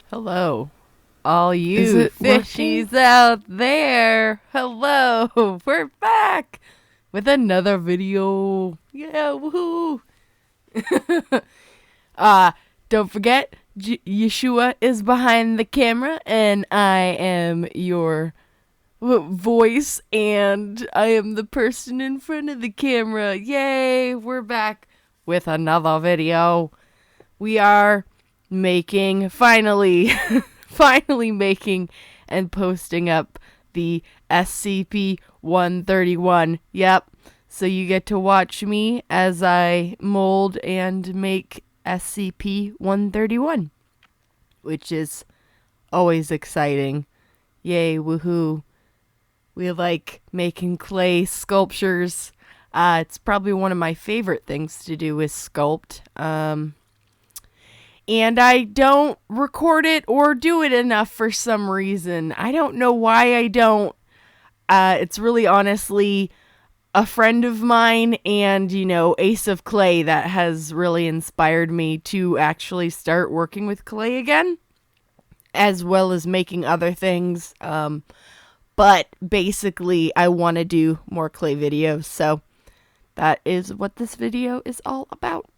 Hello, all Is you it working? fishies out there. Hello, we're back with another video. Yeah, woohoo. uh, don't forget, Yeshua is behind the camera, and I am your voice, and I am the person in front of the camera. Yay, we're back with another video. We are making, finally making and posting up the SCP 131. Yep. So you get to watch me as I mold and make SCP 131, which is always exciting. Yay, woohoo. We like making clay sculptures. It's probably one of my favorite things to do is sculpt. And I don't record it or do it enough for some reason. I don't know why I don't. It's really honestly a friend of mine and, Ace of Clay that has really inspired me to actually start working with clay again, as well as making other things. But basically, I want to do more clay videos, so that is what this video is all about.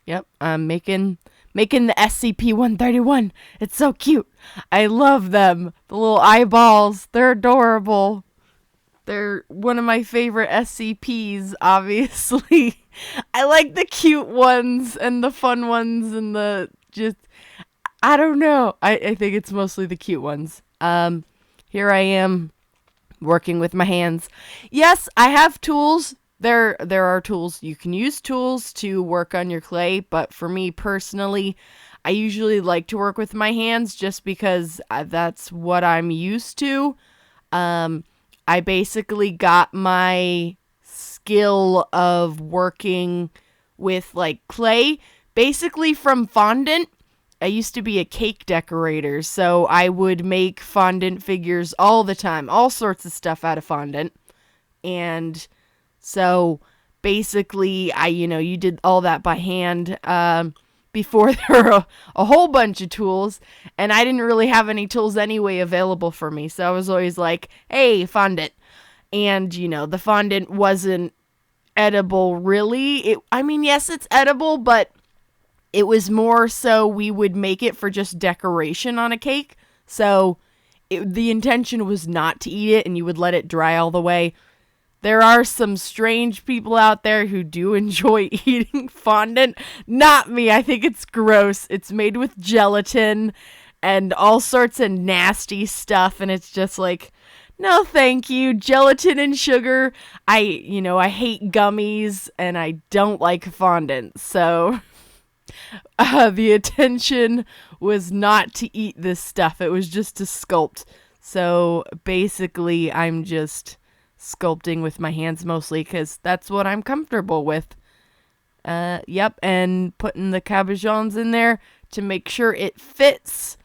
Yep, I'm making the SCP-131. It's so cute. I love them. The little eyeballs, they're adorable. They're one of my favorite SCPs, obviously. I like the cute ones and the fun ones and the just I don't know. I think it's mostly the cute ones. Here I am working with my hands. Yes, I have tools. There are tools. You can use tools to work on your clay, but for me personally, I usually like to work with my hands just because that's what I'm used to. I basically got my skill of working with like clay basically from fondant. I used to be a cake decorator, so I would make fondant figures all the time, all sorts of stuff out of fondant. And so basically, you did all that by hand before there were a whole bunch of tools, and I didn't really have any tools anyway available for me. So I was always like, hey, fondant. And, the fondant wasn't edible really. Yes, it's edible, but it was more so we would make it for just decoration on a cake. So the intention was not to eat it, and you would let it dry all the way. There are some strange people out there who do enjoy eating fondant. Not me. I think it's gross. It's made with gelatin and all sorts of nasty stuff, and it's just like, no, thank you. Gelatin and sugar. I hate gummies, and I don't like fondant. So the intention was not to eat this stuff. It was just to sculpt. So basically, I'm just sculpting with my hands mostly because that's what I'm comfortable with. Yep, and putting the cabochons in there to make sure it fits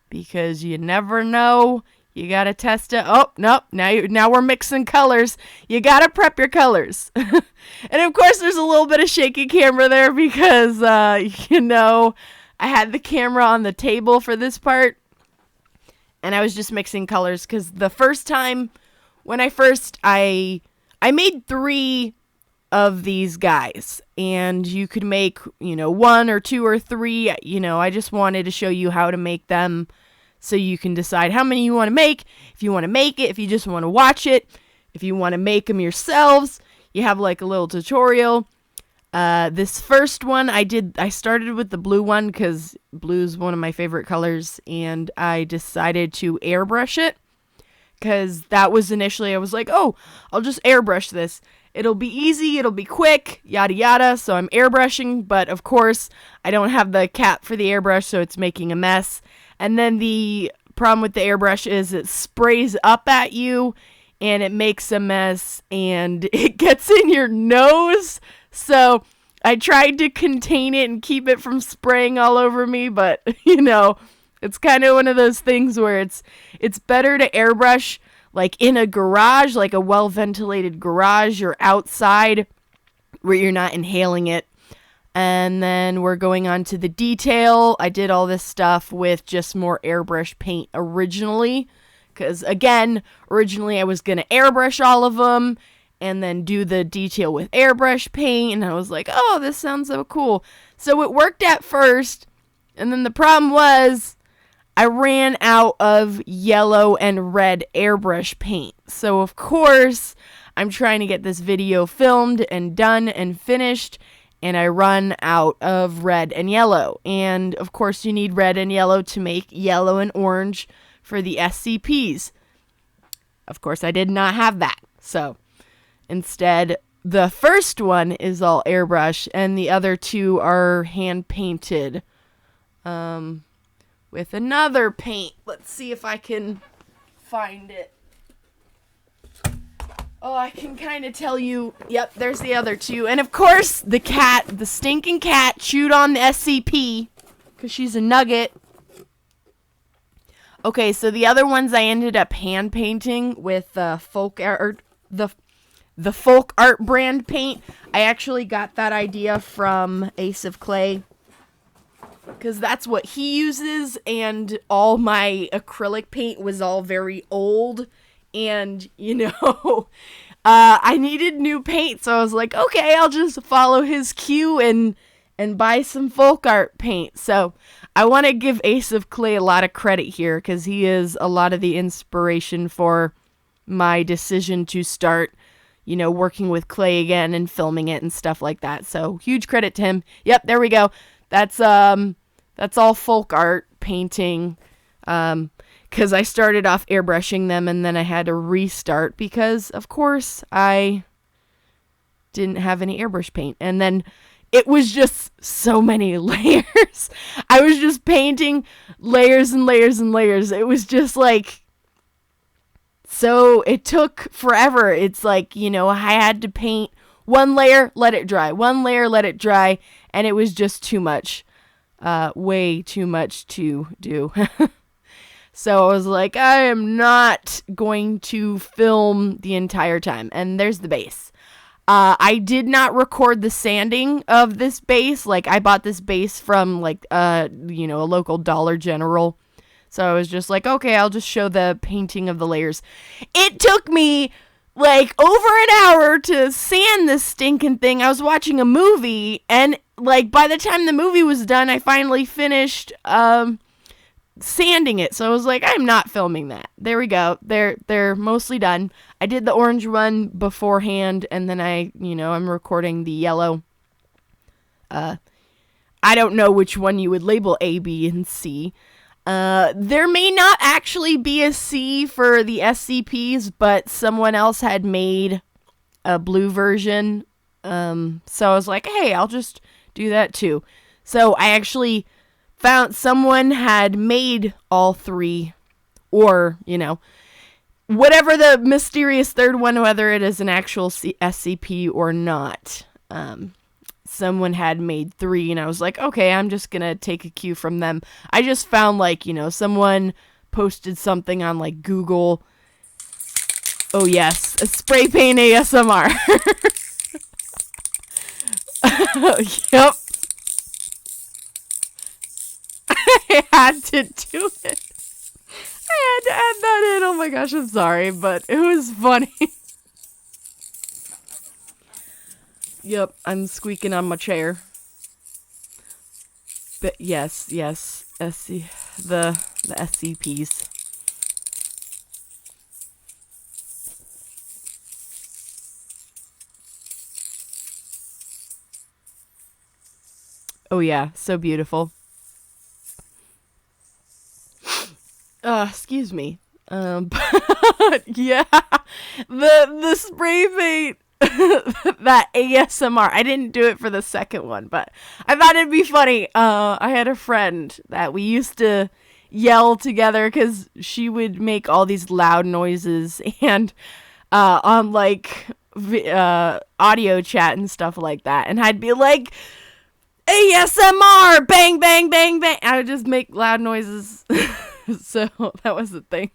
because you never know. You gotta test it. Oh, nope. Now we're mixing colors. You gotta prep your colors. And of course, there's a little bit of shaky camera there because, I had the camera on the table for this part. And I was just mixing colors because the first time when I made 3 of these guys. And you could make, 1 or 2 or 3. I just wanted to show you how to make them so you can decide how many you want to make. If you want to make it, if you just want to watch it, if you want to make them yourselves, you have like a little tutorial. This first one I started with the blue one because blue is one of my favorite colors, and I decided to airbrush it because that was initially, I was like, oh, I'll just airbrush this. It'll be easy, it'll be quick, yada yada. So I'm airbrushing, but of course I don't have the cap for the airbrush, so it's making a mess. And then the problem with the airbrush is it sprays up at you and it makes a mess and it gets in your nose. So I tried to contain it and keep it from spraying all over me, but it's kind of one of those things where it's better to airbrush like in a garage, like a well-ventilated garage or outside where you're not inhaling it. And then we're going on to the detail. I did all this stuff with just more airbrush paint originally. Because, again, originally I was going to airbrush all of them and then do the detail with airbrush paint. And I was like, oh, this sounds so cool. So it worked at first. And then the problem was I ran out of yellow and red airbrush paint. So, of course, I'm trying to get this video filmed and done and finished. And I run out of red and yellow. And, of course, you need red and yellow to make yellow and orange for the SCPs. Of course, I did not have that. So, instead, the first one is all airbrush, and the other two are hand-painted with another paint. Let's see if I can find it. Oh, I can kind of tell you. Yep, there's the other two. And of course, the stinking cat chewed on the SCP because she's a nugget. Okay, so the other ones I ended up hand painting with folk art, the folk art brand paint. I actually got that idea from Ace of Clay because that's what he uses, and all my acrylic paint was all very old. And, I needed new paint, so I was like, okay, I'll just follow his cue and buy some folk art paint. So I want to give Ace of Clay a lot of credit here, because he is a lot of the inspiration for my decision to start, working with clay again and filming it and stuff like that. So huge credit to him. Yep, there we go. That's all folk art painting. Because I started off airbrushing them and then I had to restart because, of course, I didn't have any airbrush paint. And then it was just so many layers. I was just painting layers and layers and layers. It was just like, so it took forever. It's like, I had to paint one layer, let it dry. One layer, let it dry. And it was just too much. Way too much to do. So I was like, I am not going to film the entire time. And there's the base. I did not record the sanding of this base. Like, I bought this base from, a local Dollar General. So I was just like, okay, I'll just show the painting of the layers. It took me, over an hour to sand this stinking thing. I was watching a movie, and, by the time the movie was done, I finally finished, sanding it. So I was like, I'm not filming that. There we go. They're mostly done. I did the orange one beforehand, and then I'm recording the yellow. I don't know which one you would label A, B, and C. There may not actually be a C for the SCPs, but someone else had made a blue version. So I was like, hey, I'll just do that too. So I actually found someone had made all three, or, whatever the mysterious third one, whether it is an actual SCP or not. Someone had made three, and I was like, okay, I'm just gonna take a cue from them. I just found, someone posted something on, Google. Oh, yes, a spray paint ASMR. Yep. I had to do it. I had to add that in. Oh my gosh, I'm sorry, but it was funny. Yep, I'm squeaking on my chair. But yes, the SCPs. Oh yeah, so beautiful. Excuse me. But yeah, the spray paint, that ASMR. I didn't do it for the second one, but I thought it'd be funny. I had a friend that we used to yell together because she would make all these loud noises, and on audio chat and stuff like that, and I'd be like, ASMR, bang, bang, bang, bang. I would just make loud noises. So that was the thing.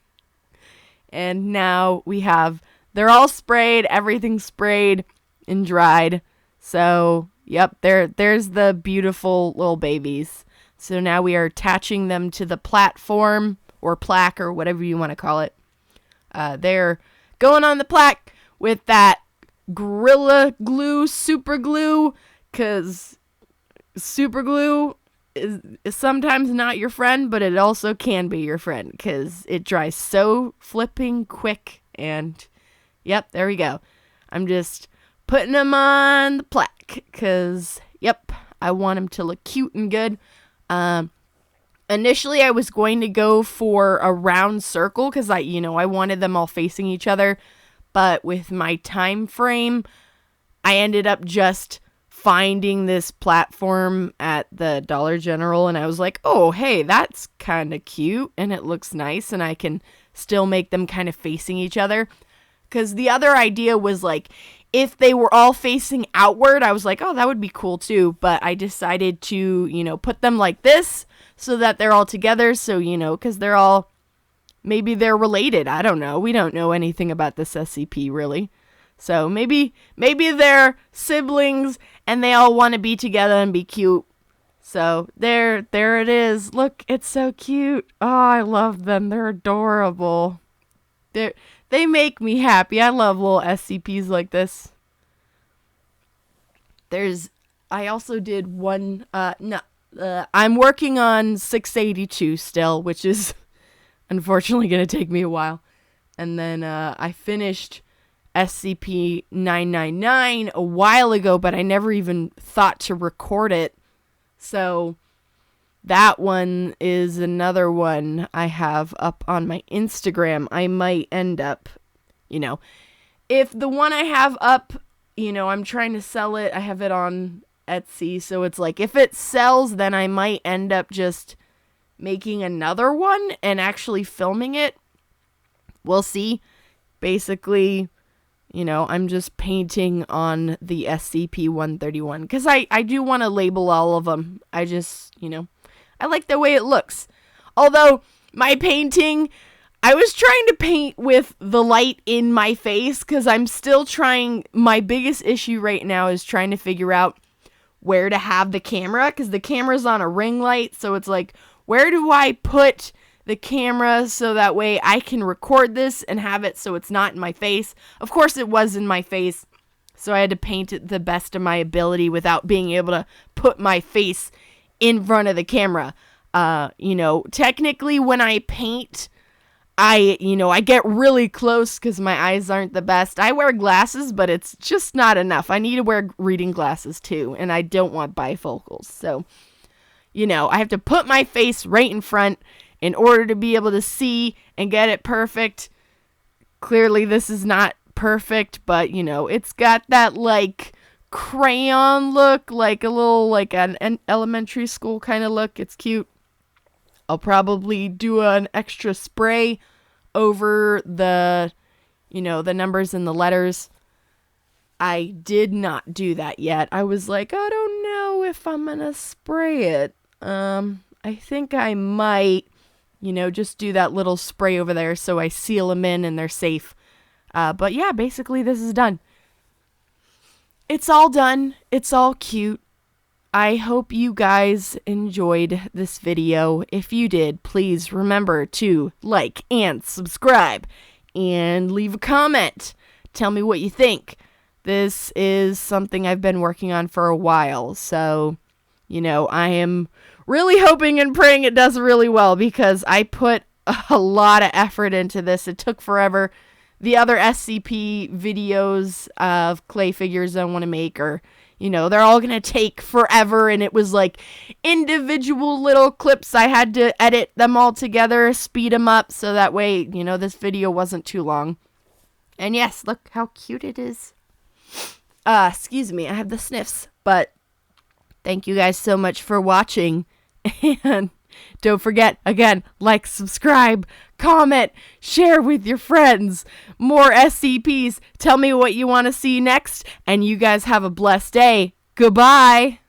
And now they're all sprayed, everything's sprayed and dried. So Yep, there's the beautiful little babies. So now we are attaching them to the platform or plaque or whatever you want to call it. They're going on the plaque with that Gorilla Glue super glue, because super glue is sometimes not your friend, but it also can be your friend because it dries so flipping quick. And yep, there we go. I'm just putting them on the plaque because, yep, I want them to look cute and good. Initially, I was going to go for a round circle because I wanted them all facing each other. But with my time frame, I ended up just finding this platform at the Dollar General, and I was like, oh, hey, that's kind of cute, and it looks nice, and I can still make them kind of facing each other. Because the other idea was, like, if they were all facing outward, I was like, oh, that would be cool too. But I decided to, put them like this so that they're all together. So, because maybe they're related. I don't know. We don't know anything about this SCP, really. So maybe they're siblings and they all want to be together and be cute. So there it is. Look, it's so cute. Oh, I love them. They're adorable. They make me happy. I love little SCPs like this. I also did one, I'm working on 682 still, which is unfortunately going to take me a while. And then I finished SCP-999 a while ago, but I never even thought to record it. So that one is another one I have up on my Instagram. I might end up, if the one I have up, I'm trying to sell it. I have it on Etsy. So it's like, if it sells, then I might end up just making another one and actually filming it. We'll see. Basically, I'm just painting on the SCP-131 because I do want to label all of them. I just, I like the way it looks. Although my painting, I was trying to paint with the light in my face because I'm still trying. My biggest issue right now is trying to figure out where to have the camera because the camera's on a ring light. So it's like, where do I put the camera so that way I can record this and have it so it's not in my face? Of course it was in my face, so I had to paint it the best of my ability without being able to put my face in front of the camera. Technically when I paint, I get really close because my eyes aren't the best. I wear glasses, but it's just not enough. I need to wear reading glasses too, and I don't want bifocals. So, I have to put my face right in front in order to be able to see and get it perfect. Clearly, this is not perfect, but, it's got that, like, crayon look, like a little, like an elementary school kind of look. It's cute. I'll probably do an extra spray over the, the numbers and the letters. I did not do that yet. I was like, I don't know if I'm going to spray it. I think I might, just do that little spray over there so I seal them in and they're safe. But yeah, basically this is done. It's all done. It's all cute. I hope you guys enjoyed this video. If you did, please remember to like and subscribe and leave a comment. Tell me what you think. This is something I've been working on for a while, so, I am really hoping and praying it does really well because I put a lot of effort into this. It took forever. The other SCP videos of clay figures I want to make are, they're all going to take forever, and it was like individual little clips. I had to edit them all together, speed them up, so that way, this video wasn't too long. And yes, look how cute it is. Excuse me, I have the sniffs, but thank you guys so much for watching, and don't forget, again, like, subscribe, comment, share with your friends. More SCPs. Tell me what you want to see next, and you guys have a blessed day. Goodbye.